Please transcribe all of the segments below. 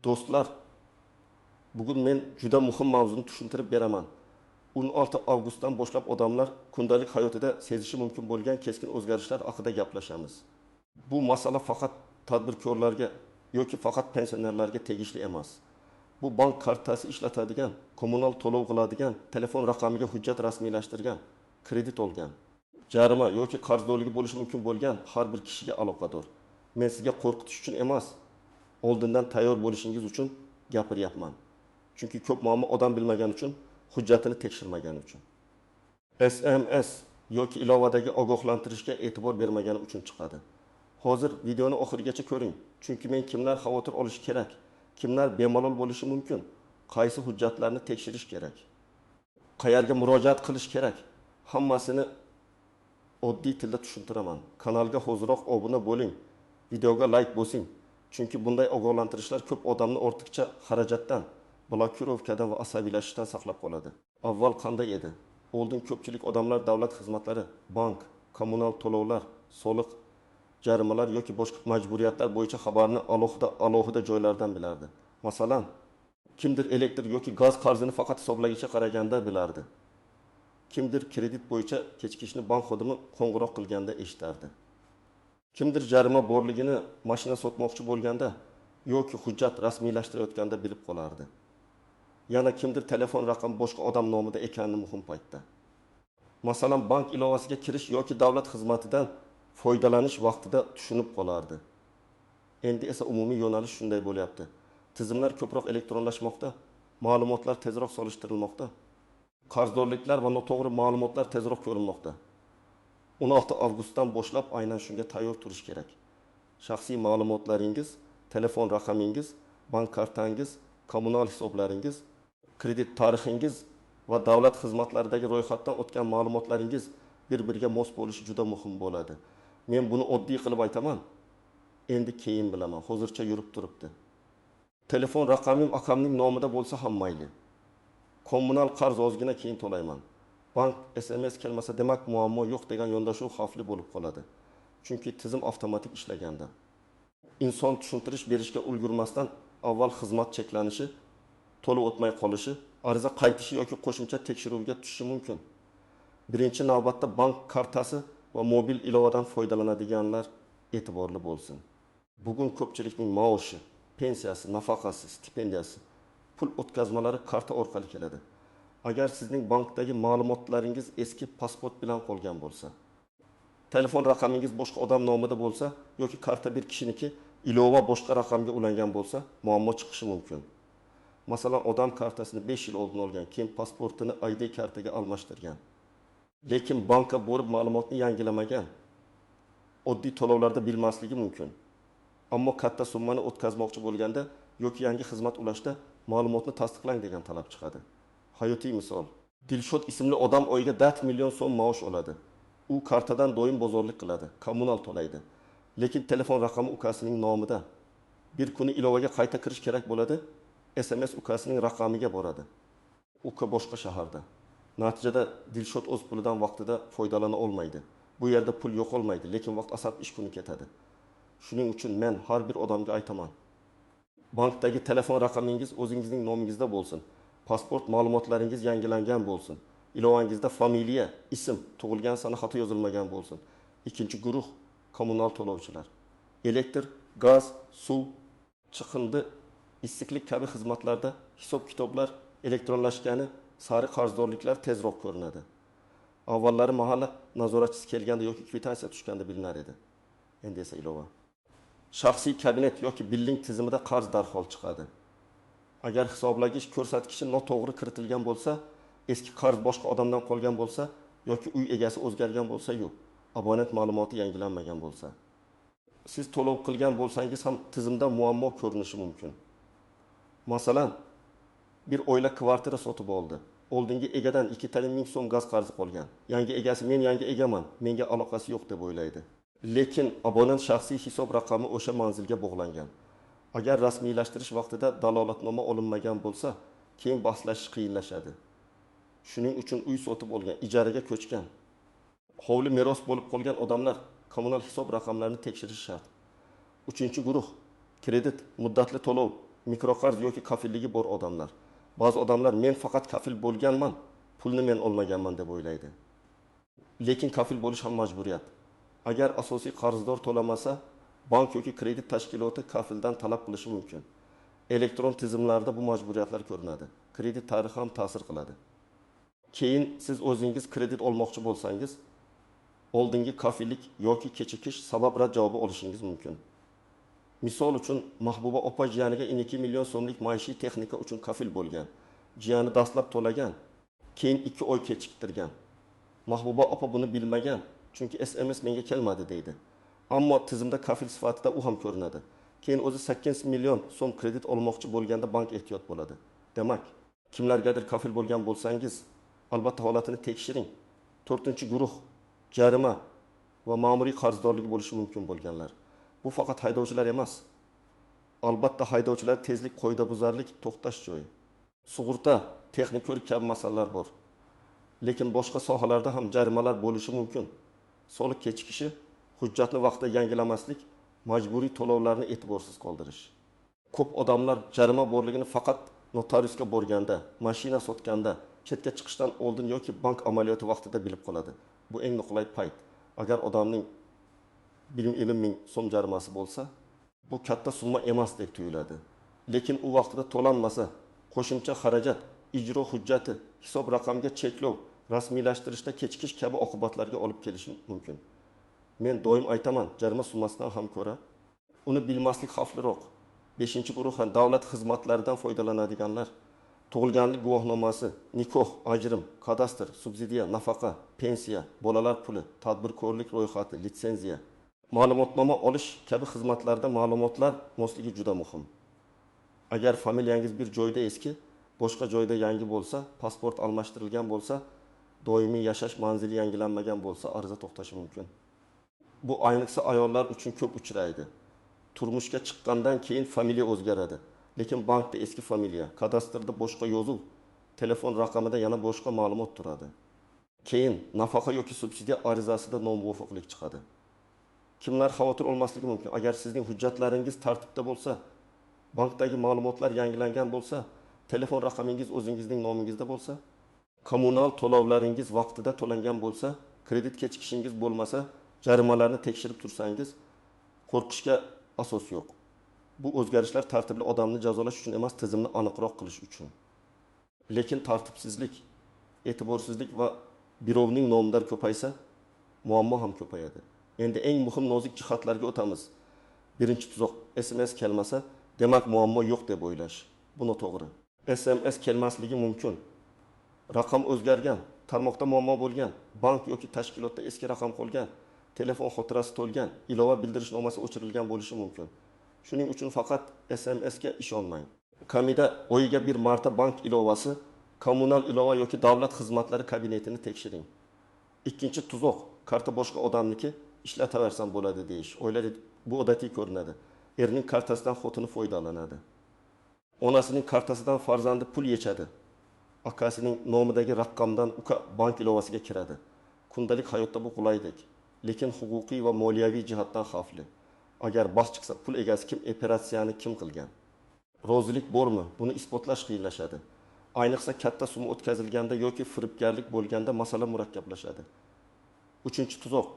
Do'stlar, bugun men juda muhim mavzuni tushuntirib beraman. 16 avgustdan boshlab odamlar kundalik hayotida sezishi mumkin bo'lgan keskin o'zgarishlar haqida gaplashamiz. Bu masala faqat tadbirkorlarga yoki faqat pensionerlarga tegishli emas. Bu bank kartasi ishlatadigan, kommunal to'lov qiladigan, telefon raqamiga hujjat rasmiylashtirgan, kredit olgan, jarima yoki qarzdorligi bo'lishi mumkin bo'lgan har bir kishiga aloqador. Men sizga qo'rqitish uchun emas, oldindan tayyor bo'lishingiz uchun gapiryapman. Chunki ko'p muammo odam bilmagani uchun, hujjatini tekshirmagani uchun. SMS yoki ilovadagi ogohlantirishga e'tibor bermagani uchun chiqadi. Hozir videoni oxirigacha ko'ring, chunki men kimlar xavotir olishi kerak, kimlar bemalol bo'lishi mumkin, qaysi hujjatlarni tekshirish kerak, qayerga murojaat qilish kerak, hammasini oddiy tilda tushuntiraman. Kanalga hoziroq obuna bo'ling, videoga like bosing. Chunki bunday ogohlantirishlar ko'p odamni ortiqcha xarajatdan, blokirovkadan va asabiylashishdan saqlab qoladi. Avval qanday edi? Oldin ko'pchilik odamlar davlat xizmatlari, bank, kommunal to'lovlar, soliq, jarimalar yoki boshqa majburiyatlar bo'yicha xabarni alohida joylardan bilardi. Masalan, kimdir elektr yoki gaz qarzini faqat hisoblagichga qaraganda bilardi. Kimdir kredit bo'yicha kechikishni bank xodimi qo'ng'iroq qilganda eshitardi. Kimdir jarima borligini mashina sotmoqchi bo'lganda yoki hujjat rasmiylashtirayotganda bilib qolardi. Yana kimdir telefon raqami boshqa odam nomida ekanini muhim paytda. Masalan, bank ilovasiga kirish yoki davlat xizmatidan foydalanish vaqtida tushunib qolardi. Endi esa umumiy yo'nalish shunday bo'lyapti. Tizimlar ko'proq elektronlashmoqda, ma'lumotlar tezroq solishtirilmoqda, qarzdorliklar va noto'g'ri ma'lumotlar tezroq ko'rinmoqda. 16 avgustdan boshlab aynan shunga tayyor turish kerak. Shaxsiy ma'lumotlaringiz, telefon raqamingiz, bank kartangiz, kommunal hisoblaringiz, kredit tarixingiz va davlat xizmatlaridagi ro'yxatdan o'tgan ma'lumotlaringiz bir-biriga mos bo'lishi juda muhim bo'ladi. Men buni oddiy qilib aytaman. Endi keyin bilaman, hozircha yurib turibdi. Telefon raqamim akamning nomida bo'lsa ham mayli. Kommunal qarz ozgina keyin to'layman. Bank SMS kelmasa demak muammo yo'q degan yondashuv xavfli bo'lib qoladi. Chunki tizim avtomatik ishlaganda. Inson tushuntirish berishga ulgurmasdan avval xizmat cheklanishi, to'lov o'tmay qolishi, ariza qaytishi yoki qo'shimcha tekshiruvga tushishi mumkin. Birinchi navbatda bank kartasi va mobil ilovadan foydalanadiganlar e'tiborli bo'lsin. Bugun ko'pchilikning maoshi, pensiyasi, nafaqasi, stipendiyasi, pul o'tkazmalari karta orqali keladi. Agar sizning bankdagi ma'lumotlaringiz eski pasport bilan qolgan bo'lsa, telefon raqamingiz boshqa odam nomida bo'lsa yoki karta bir kishiniki, ilova boshqa raqamga ulangan bo'lsa, muammo chiqishi mumkin. Masalan, odam kartasini 5 yil oldin olgan, keyin pasportini ID kartaga almashtirgan. Lekin bankka borib ma'lumotni yangilamagan. Oddiy to'lovlarda bilmasligi mumkin. Ammo katta summani o'tkazmoqchi bo'lganda yoki yangi xizmat ulashda ma'lumotni tasdiqlang degan talab chiqadi. Hayotiy misol. Dilshod ismli odam oyiga 4 million so'm maosh oladi. U kartadan doim bozorlik qiladi, kommunal to'laydi. Lekin telefon raqami ukasining nomida. Bir kuni ilovaga qayta kirish kerak bo'ladi, SMS ukasining raqamiga boradi. Uka boshqa shaharda. Natijada Dilshod o'z pulidan vaqtida foydalana olmaydi. Bu yerda pul yo'qolmaydi, lekin vaqt asab ish kuni ketadi. Shuning uchun men har bir odamga aytaman. Bankdagi telefon raqamingiz o'zingizning nomingizda bo'lsin. Pasport ma'lumotlaringiz yangilangan bo'lsin. Ilovangizda familiya, ism, tug'ilgan sana xato yozilmagan bo'lsin. Ikkinchi guruh kommunal to'lovchilar. Elektr, gaz, suv, chiqindi, issiqlik kabi xizmatlarda hisob-kitoblar elektronlashgani sari qarzdorliklar tezroq ko'rinadi. Avvallari mahalla nazoratchisi kelganda yoki kvitansiya tushganda bilinar edi. Endi esa ilova. Shaxsiy kabinet yoki billing tizimida qarz darhol chiqadi. Agar hisoblagich ko'rsatkichi noto'g'ri kiritilgan bo'lsa, eski qarz boshqa odamdan qolgan bo'lsa yoki uy egasi o'zgargan bo'lsa-yu, abonent ma'lumoti yangilanmagan bo'lsa, siz to'lov qilgan bo'lsangiz ham tizimda muammo ko'rinishi mumkin. Masalan, bir oila kvartira sotib oldi. Oldingi egadan 2 ming so'm gaz qarzi qolgan. Yangi egasi men yangi egaman, menga aloqasi yo'q deb o'ylaydi. Lekin abonent shaxsiy hisob raqami o'sha manzilga bog'langan. Agar rasmiylashtirish vaqtida dalolatnoma olinmagan bo'lsa, keyin bahslashish qiyinlashadi. Shuning uchun uy sotib olgan, ijaraga ko'chgan, hovli meros bo'lib qolgan odamlar kommunal hisob raqamlarini tekshirish shart. 3-guruh kredit, muddatli to'lov mikroqarz yoki kafilligi bor odamlar. Ba'zi odamlar men faqat kafil bo'lganman, pulni men olmaganman deb o'ylaydi. Lekin kafil bo'lish ham majburiyat. Agar asosiy qarzdor to'lamasa, bank yoki kredit tashkiloti kafildan talab qilishi mumkin. Elektron tizimlarda bu majburiyatlar ko'rinadi. Kredit tarixi ham ta'sir qiladi. Keyin siz o'zingiz kredit olmoqchi bo'lsangiz, oldingi kafillik yoki kechikish sabab rad javobi olishingiz mumkin. Misol uchun Mahbuba opa jiyaniga 12 million so'mlik maishiy texnika uchun kafil bo'lgan. Jiyani dastlab to'lagan, keyin 2 oy kechiktirgan. Mahbuba opa buni bilmagan, chunki SMS menga kelmadi deydi. Ammo tizimda kafil sifatida u ham ko'rinadi. Keyin o'zi 8 million so'm kredit olmoqchi bo'lganda bank ehtiyot bo'ladi. Demak, kimlargadir kafil bo'lgan bo'lsangiz, albatta holatini tekshiring. 4-guruh jarima va ma'muriy qarzdorligi bo'lishi mumkin bo'lganlar. Bu faqat haydovchilar emas. Albatta haydovchilar tezlik, qoidabuzarlik, to'xtash joyi. Sug'urta, texnik ko'rik kabi masalalar bor. Lekin boshqa sohalarda ham jarimalar bo'lishi mumkin. Soliq kechikishi, hujjatni vaqtida yangilamaslik, majburiy to'lovlarni e'tiborsiz qoldirish. Ko'p odamlar jarima borligini faqat notariusga borganda, mashina sotganda, chetga chiqishdan oldin yoki bank amaliyoti vaqtida bilib qoladi. Bu eng noqulay payt. Agar odamning 1 ming so'm jarimasi bo'lsa, bu katta summa emas deb tuyuladi. Lekin u vaqtida to'lanmasa, qo'shimcha xarajat, ijro hujjati, hisob raqamga cheklov, rasmiylashtirishda kechikish kabi oqibatlarga olib kelishi mumkin. Men doim aytaman, jarima summasidan ham ko'ra uni bilmaslik xavfliroq. 5-guruh davlat xizmatlaridan foydalanadiganlar, tug'ilganlik guvohnomasi, nikoh, ajrim, kadastr, subsidiya, nafaqa, pensiya, bolalar puli, tadbirkorlik ro'yxati, litsenziya, ma'lumotnoma olish kabi xizmatlarda ma'lumotlar mosligi juda muhim. Agar familiyangiz bir joyda eski, boshqa joyda yangi bo'lsa, pasport almashtirilgan bo'lsa, doimiy yashash manzili yangilanmagan bo'lsa, ariza to'xtashi mumkin. Bu ayniqsa ayollar uchun ko'p uchraydi. Turmushga chiqqandan keyin familiya o'zgaradi. Lekin bankda eski familiya, kadastrda boshqa yozuv, telefon raqamida yana boshqa ma'lumot turadi. Keyin nafaqa yoki subsidiya arizasida nomuvofiqlik chiqadi. Kimlar xavotir olmasligi mumkin? Agar sizning hujjatlaringiz tartibda bo'lsa, bankdagi ma'lumotlar yangilangan bo'lsa, telefon raqamingiz o'zingizning nomingizda bo'lsa, kommunal to'lovlaringiz vaqtida to'langan bo'lsa, kredit kechikishingiz bo'lmasa, jarimalarni tekshirib tursangiz, qo'rqishga asos yo'q. Bu o'zgarishlar tartibli odamni jazolash uchun emas, tizimni aniqroq qilish uchun. Lekin tartibsizlik, e'tiborsizlik va birovning nomidan ko'paysa, muammo ham ko'payadi. Endi eng muhim nozik jihatlarga o'tamiz. Birinchi tuzoq, SMS kelmasa, demak muammo yo'q deb o'ylash. Bu noto'g'ri. SMS kelmasligi mumkin. Raqam o'zgargan, tarmoqda muammo bo'lgan, bank yoki tashkilotda eski raqam qolgan, telefon xotirasi to'lgan, ilova bildirishnomasi o'chirilgan bo'lishi mumkin. Shuning uchun faqat SMS ga ishonmang. Kamida oyiga bir marta bank ilovasi, kommunal ilova yoki davlat xizmatlari kabinetini tekshiring. Ikkinchi tuzoq, karta boshqa odamniki, ishlataversam bo'ladi deyish. O'yladi, bu odatiy ko'rinadi. Erning kartasidan xotini foydalanadi. Onasining kartasidan farzandi pul yechadi. Akasining nomidagi raqamdan uka bank ilovasiga kiradi. Kundalik hayotda bu qulaylik, lekin huquqiy va moliyaviy jihatdan xavfli. Agar bas chiqsa, pul egasi kim, operatsiyani kim qilgan? Rozilik bormi? Buni isbotlash qiyinlashadi. Ayniqsa katta summa o'tkazilganda yoki firibgarlik bo'lganda masala murakkablashadi. Uchinchi tuzoq,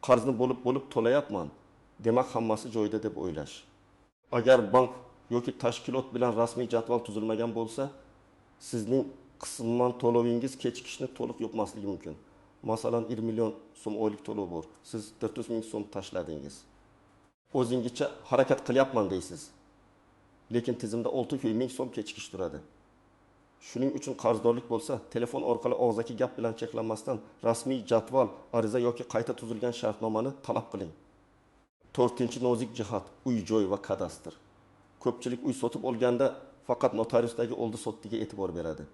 qarzni bo'lib to'layapman, demak hammasi joyida deb o'ylash. Agar bank yoki tashkilot bilan rasmiy jadval tuzilmagan bo'lsa, sizning qisman to'lovingiz kechikishni to'liq yopmasligi mumkin. Masalan, 1 million so'm oylik to'lov bor. Siz 400 ming so'm tashladingiz. O'zingizcha harakat qilyapman deysiz. Lekin tizimda 6 ming so'm kechikish turadi. Shuning uchun qarzdorlik bo'lsa, telefon orqali og'zaki gap bilan cheklanmasdan rasmiy jadval, ariza yoki qayta tuzilgan shartnomani talab qiling. 4-nozik jihat, uy-joy va kadastr. Ko'pchilik uy sotib olganda faqat notariusdagi oldi sotdiga e'tibor beradi.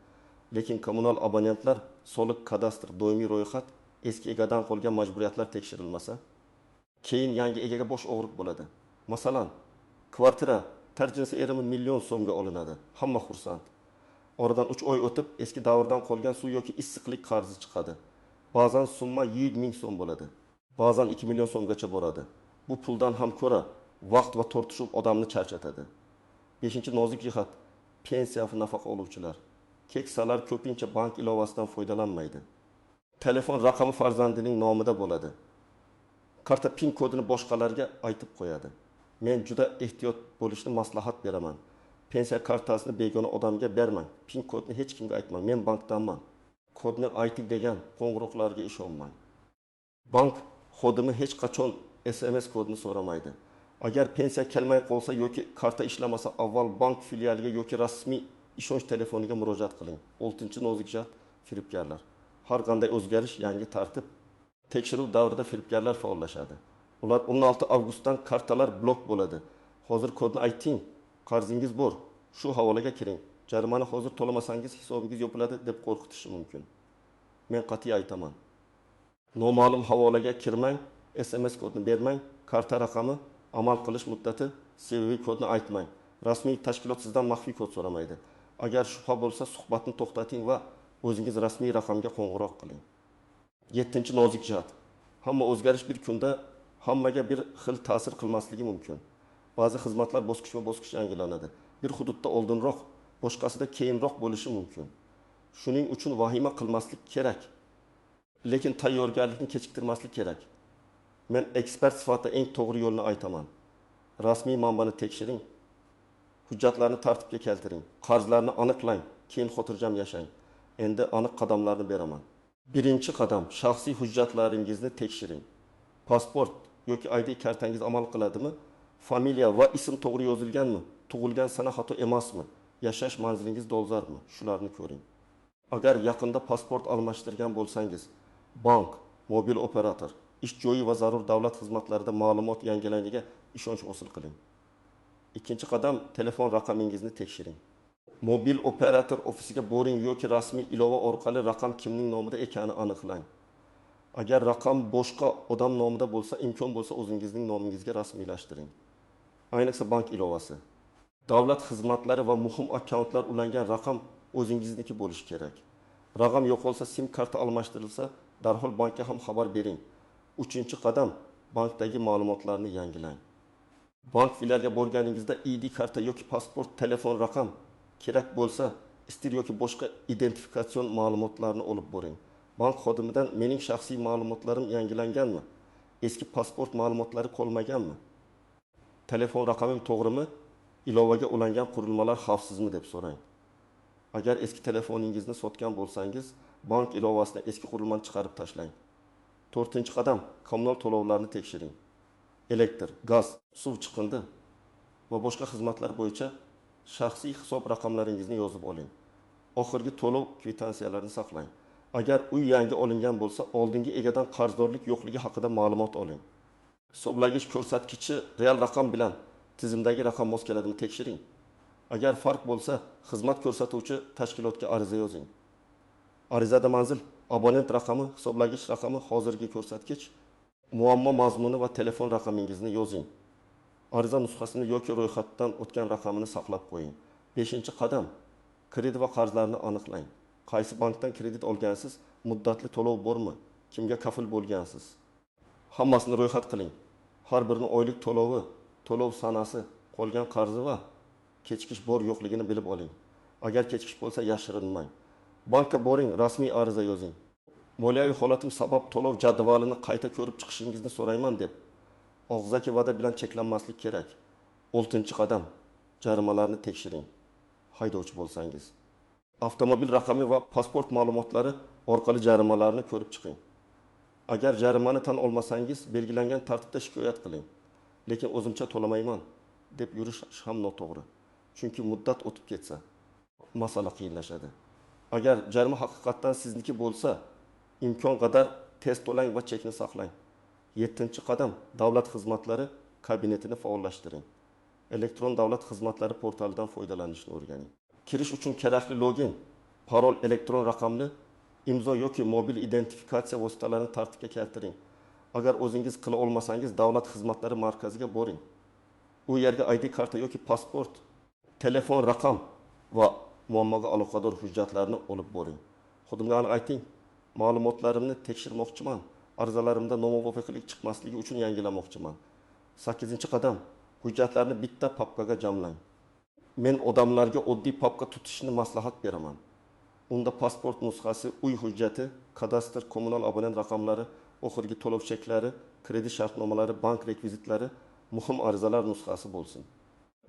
Lekin kommunal abonentlar, soliq, kadastr, doimiy ro'yxat, eski egadan qolgan majburiyatlar tekshirilmasa, keyin yangi egaga bosh og'riq bo'ladi. Masalan, kvartira tarjimasi erimi million so'mga olinadi. Hamma xursand. Oradan 3 oy o'tib, eski davrdan qolgan suv yoki issiqlik qarzi chiqadi. Ba'zan summa 100 ming so'm bo'ladi. Ba'zan 2 million so'mgacha boradi. Bu puldan ham ko'ra vaqt va tortishuv odamni charchatadi. Beshinchi nozik jihat pensiya va nafaqa oluvchilar. Keksalar ko'pincha bank ilovasidan foydalanmaydi. Telefon raqami farzandining nomida bo'ladi. Karta pin kodini boshqalarga aytib qo'yadi. Men juda ehtiyot bo'lishni maslahat beraman. Pensiya kartasini begona odamga bermang. Pin kodni hech kimga aytmang. Men bankdanman. Kodni ayting degan qo'ng'iroqlarga ishonmang. Bank xodimi hech qachon SMS kodini so'ramaydi. Agar pensiya kelmay qolsa yoki karta ishlamasa, avval bank filialiga yoki rasmiy ishonch telefoniga murojaat qiling. 6-nozik jihat firibgarlar. Har qanday o'zgarish, yangi tartib, tekshiruv davrida firibgarlar faollashadi. Ular 16 avgustdan kartalar blok bo'ladi. Hozir kodni ayting, qarzingiz bor, shu havolaga kiring. Jarimani hozir to'lamasangiz hisobingiz yopiladi deb qo'rqitishi mumkin. Men qat'iy aytaman. Noma'lum havolaga kirmang, SMS kodni bermang, karta raqami, amal qilish muddati, CVV kodni aytmang. Rasmiy tashkilot sizdan maxfiy kod so'ramaydi. Agar shubha bo'lsa, suhbatni to'xtating va o'zingiz rasmiy raqamga qo'ng'iroq qiling. 7-nozik jihat. Hamma o'zgarish bir kunda hammaga bir xil ta'sir qilmasligi mumkin. Ba'zi xizmatlar bosqichma-bosqich yangilanadi. Bir hududda oldinroq, boshqasida keyinroq bo'lishi mumkin. Shuning uchun vahima qilmaslik kerak. Lekin tayyorgarlikni kechiktirmaslik kerak. Men ekspert sifatida eng to'g'ri yo'lni aytaman. Rasmiy manbani tekshiring. Hujjatlarni tartibga keltiring. Qarzlarni aniqlang, keyin xotirjam yashang. Endi aniq qadamlarni beraman. Birinchi qadam, shaxsiy hujjatlaringizni tekshiring. Pasport yoki ID kartangiz amal qiladimi? Familiya va ism to'g'ri yozilganmi? Tug'ilgan sana xato emasmi? Yashash manzilingiz dolzarbmi? Shularni ko'ring. Agar yaqinda pasport almashtirgan bo'lsangiz, bank, mobil operator, ish joyi va zarur davlat xizmatlarida ma'lumot yangilanishiga ishonch hosil qiling. Ikkinchi qadam, telefon raqamingizni tekshiring. Mobil operator ofisiga boring yoki rasmiy ilova orqali raqam kimning nomida ekani aniqlang. Agar raqam boshqa odam nomida bo'lsa, imkon bo'lsa o'zingizning nomingizga rasmiylashtiring. Ayniqsa bank ilovasi. Davlat xizmatlari va muhim akkauntlar ulangan raqam o'zingizniki bo'lishi kerak. Raqam yo'qolsa, SIM karta almashtirilsa, darhol bankka ham xabar bering. 3-qadam, bankdagi ma'lumotlarni yangilang. Bank filialiga borganingizda ID karta yoki pasport, telefon raqam kerak bo'lsa, istir yoki boshqa identifikatsion ma'lumotlarni olib boring. Bank xodimidan mening shaxsiy ma'lumotlarim yangilanganmi? Eski pasport ma'lumotlari qolmaganmi? Telefon raqamim to'g'rimi? Ilovaga ulangan qurilmalar xavfsizmi deb so'rang. Agar eski telefoningizni sotgan bo'lsangiz, bank ilovasidan eski qurilmani chiqarib tashlang. 4-qadam, kommunal to'lovlarni tekshiring. Elektr, gaz, suv chiqindi va boshqa xizmatlar bo'yicha shaxsiy hisob raqamlaringizni yozib oling. Oxirgi to'lov kvitansiyalarni saqlang. Agar uy yangi olingan bo'lsa, oldingi egadan qarzdorlik yo'qligi haqida ma'lumot oling. Hisoblagich ko'rsatkichi real raqam bilan tizimdagi raqam mos keladimi tekshiring. Agar farq bo'lsa, xizmat ko'rsatuvchi tashkilotga ariza yozing. Arizada manzil, abonent raqami, hisoblagich raqami, hozirgi ko'rsatkich, muammo mazmuni va telefon raqamingizni yozing. Ariza nusxasini yoki ro'yxatdan o'tgan raqamini saqlab qo'ying. 5-qadam, kredit va qarzlarni aniqlang. Qaysi bankdan kredit olgansiz, muddatli to'lov bormi? Kimga kafil bo'lgansiz? Hammasini ro'yxat qiling. Har birining oylik to'lovi, to'lov sanasi, qolgan qarzi va kechikish bor yo'qligini bilib oling. Agar kechikish bo'lsa, yashirinmang. Bankka boring, rasmiy ariza yozing. Moliyaviy holatim sabab to'lov jadvalini qayta ko'rib chiqishingizni so'rayman deb og'zaki va'da bilan cheklanmaslik kerak. 6-qadam, jarimalarni tekshiring. Haydovchi bo'lsangiz, avtomobil raqami va pasport ma'lumotlari orqali jarimalarni ko'rib chiqing. Agar jarimani tan olmasangiz, belgilangan tartibda shikoyat qiling. Lekin o'zimcha to'lamayman deb yurish ham noto'g'ri. Chunki muddat o'tib ketsa, masala qiyinlashadi. Agar jarima haqiqatdan sizniki bo'lsa, imkon qadar tez to'lang va chekni saqlang. 7-qadam, davlat xizmatlari kabinetini faollashtiring. Elektron davlat xizmatlari portalidan foydalanishni o'rganing. Kirish uchun kerakli login, parol, elektron raqamli, imzo yoki mobil identifikatsiya vositalarini tartibga keltiring. Agar o'zingiz qila olmasangiz, davlat xizmatlari markaziga boring. U yerga ID karta yoki pasport, telefon raqam va muammoga aloqador hujjatlarni olib boring. Xodimga ayting, ma'lumotlarimni tekshirmoqchiman. Arizalarimda nomuvofiqlik chiqmasligi uchun yangilamoqchiman. 8-qadam, hujjatlarni bitta papkaga jamlang. Men odamlarga oddiy papka tutishni maslahat beraman. Unda pasport nusxasi, uy hujjati, kadastr, kommunal abonent raqamlari, oxirgi to'lov cheklari, kredit shartnomalari, bank rekvizitlari, muhim arizalar nusxasi bo'lsin.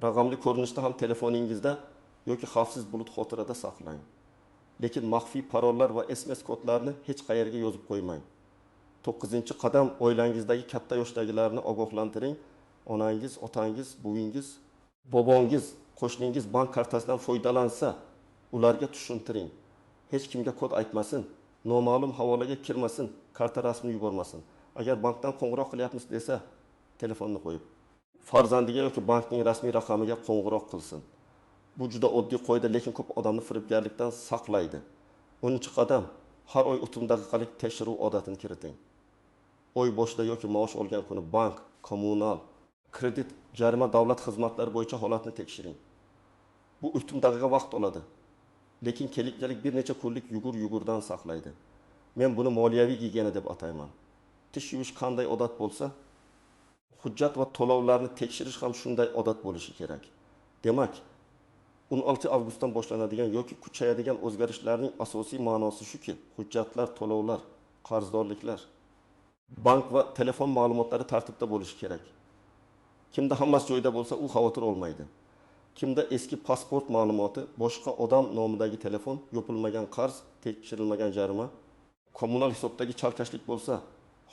Raqamli ko'rinishda ham telefoningizda yoki xavfsiz bulut xotirada saqlang. Lekin maxfiy parollar va SMS kodlarni hech qayerga yozib qo'ymang. 9-qadam oilangizdagi katta yoshdagilarni ogohlantiring. Onangiz, otangiz, buvingiz, bobongiz, qo'shningiz bank kartasidan foydalansa, ularga tushuntiring. Hech kimga kod aytmasin, noma'lum havolaga kirmasin, karta rasmini yubormasin. Agar bankdan qo'ng'iroq qilyapmiz desa, telefonni qo'yib, farzandiga yoki bankning rasmiy raqamiga qo'ng'iroq qilsin. Bu juda oddiy qoida, lekin ko'p odamni firibgarlikdan saqlaydi. 10-qadam, har oy 30 daqiqalik tekshiruv odatini kiriting. Oy boshida yoki maosh olgan kuni bank, kommunal, kredit, jarima davlat xizmatlari bo'yicha holatni tekshiring. Bu 30 daqiqa vaqt oladi. Lekin keyinchalik bir necha kunlik yugur-yugurdan saqlaydi. Men buni moliyaviy gigiyena deb atayman. Tish yuvish qanday odat bo'lsa, hujjat va to'lovlarni tekshirish ham shunday odat bo'lishi kerak. Demak, 16 avgustdan boshlanadigan yoki kuchayadigan o'zgarishlarning asosiy ma'nosi shuki, hujjatlar, to'lovlar, qarzdorliklar, bank va telefon ma'lumotlari tartibda bo'lishi kerak. Kimda hammasi joyida bo'lsa, u xavotir olmaydi. Kimda eski pasport ma'lumoti, boshqa odam nomidagi telefon, yopilmagan qarz, tekshirilmagan jarima, kommunal hisobdagi chalkashlik bo'lsa,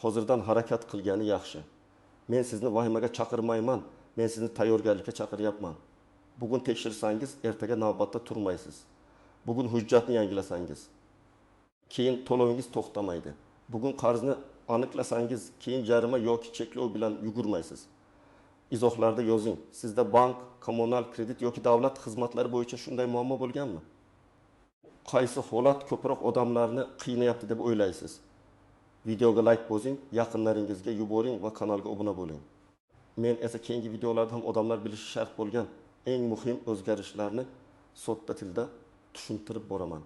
hozirdan harakat qilgani yaxshi. Men sizni vahimaga chaqirmayman, men sizni tayyorgarlikka chaqiryapman. Bugun tekshirsangiz, ertaga navbatda turmaysiz. Bugun hujjatni yangilasangiz, keyin to'lovingiz to'xtamaydi. Bugun qarzni aniqlasangiz, keyin jarima yoki cheklov bilan yugurmaysiz. Izohlarda yozing. Sizda bank, kommunal, kredit yoki davlat xizmatlari bo'yicha shunday muammo bo'lganmi? Qaysi holat ko'proq odamlarni qiynayapti deb o'ylaysiz? Videoga like bosing, yaqinlaringizga yuboring va kanalga obuna bo'ling. Men esa keyingi videolarda ham odamlar bilishi shart bo'lgan eng muhim o'zgarishlarni sodda tilda tushuntirib boraman.